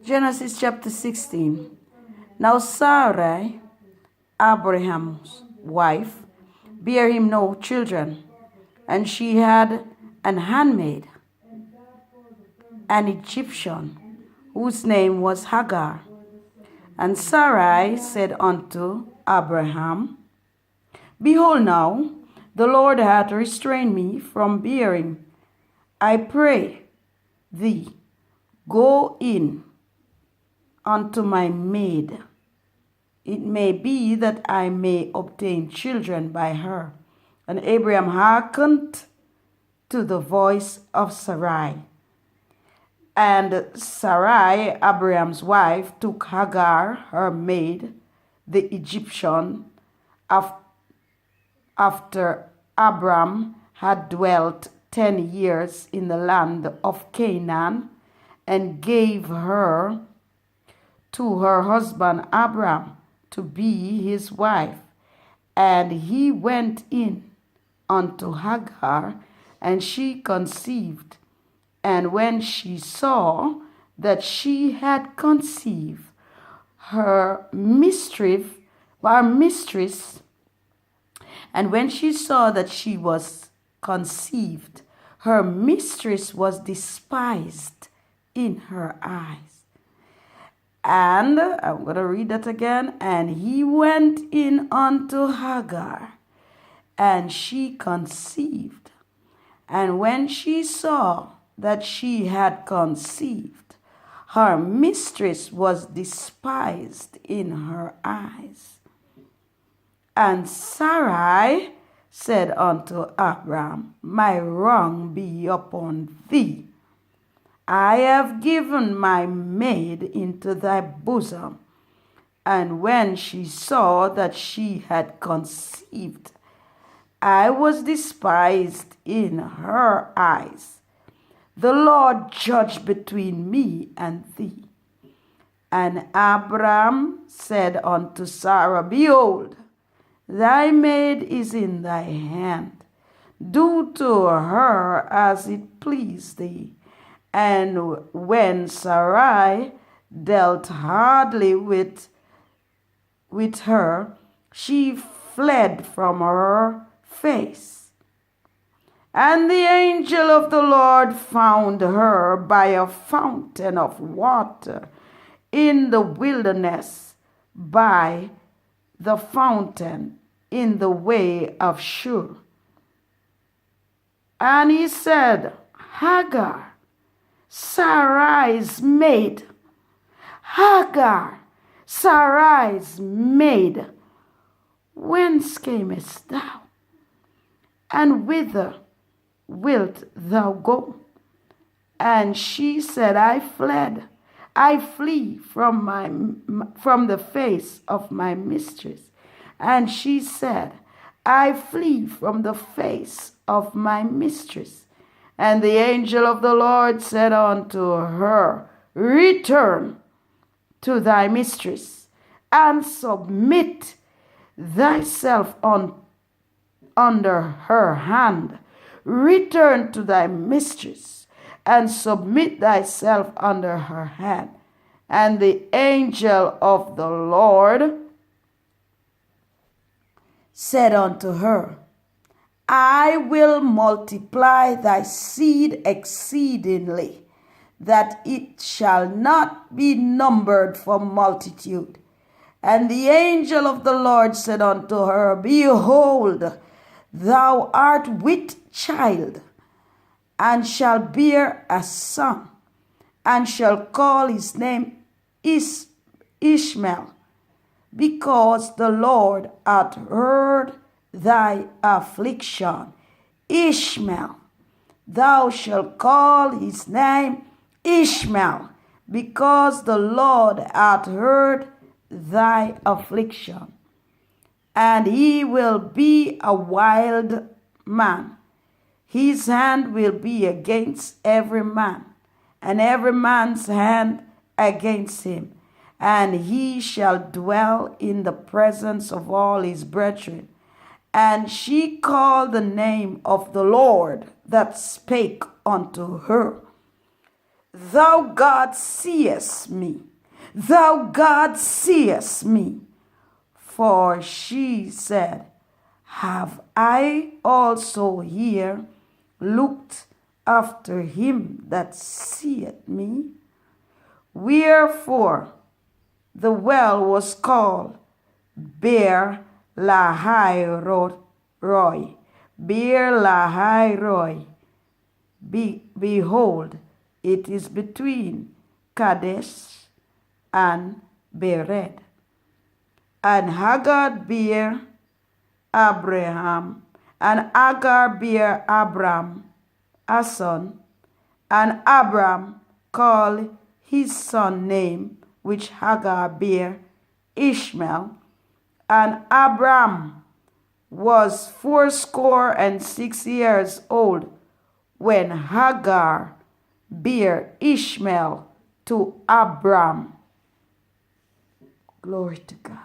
Genesis chapter 16. Now Sarai, Abraham's wife, bare him no children, and she had an handmaid, an Egyptian, whose name was Hagar. And Sarai said unto Abraham, Behold now, the Lord hath restrained me from bearing. I pray thee, go in unto my maid. It may be that I may obtain children by her. And Abraham hearkened to the voice of Sarai. And Sarai, Abraham's wife, took Hagar, her maid, the Egyptian, after Abram had dwelt 10 years in the land of Canaan, and gave her to her husband Abram to be his wife. And he went in unto Hagar, and she conceived. And when she saw that she had conceived, her mistress, and when she saw that she was conceived, her mistress was despised in her eyes. And I'm going to read that again. And he went in unto Hagar, and she conceived. And when she saw that she had conceived, her mistress was despised in her eyes. And Sarai said unto Abram, My wrong be upon thee. I have given my maid into thy bosom. And when she saw that she had conceived, I was despised in her eyes. The Lord judge between me and thee. And Abram said unto Sarah, Behold, thy maid is in thy hand. Do to her as it please thee. And when Sarai dealt hardly with her, she fled from her face. And the angel of the Lord found her by a fountain of water in the wilderness, by the fountain in the way of Shur. And he said, Hagar, Sarai's maid, Hagar, Sarai's maid, whence camest thou? And whither wilt thou go? And she said, I flee from the face of my mistress. And she said, I flee from the face of my mistress. And the angel of the Lord said unto her, Return to thy mistress, and submit thyself under her hand. Return to thy mistress, and submit thyself under her hand. And the angel of the Lord said unto her, I will multiply thy seed exceedingly, that it shall not be numbered for multitude. And the angel of the Lord said unto her, Behold, thou art with child, and shall bear a son, and shall call his name Ishmael, because the Lord hath heard thy affliction. Ishmael, thou shalt call his name Ishmael, because the Lord hath heard thy affliction. And he will be a wild man. His hand will be against every man, and every man's hand against him. And he shall dwell in the presence of all his brethren. And she called the name of the Lord that spake unto her, Thou God seest me. Thou God seest me. For she said, Have I also here looked after him that seeth me? Wherefore the well was called Beer Lahai Roy. Beer Lahai Roy. Behold, it is between Kadesh and Bered. And Hagar bare Abraham, and Hagar bare Abram a son, and Abram called his son name, which Hagar bare, Ishmael. And Abram was 86 old when Hagar bare Ishmael to Abram. Glory to God.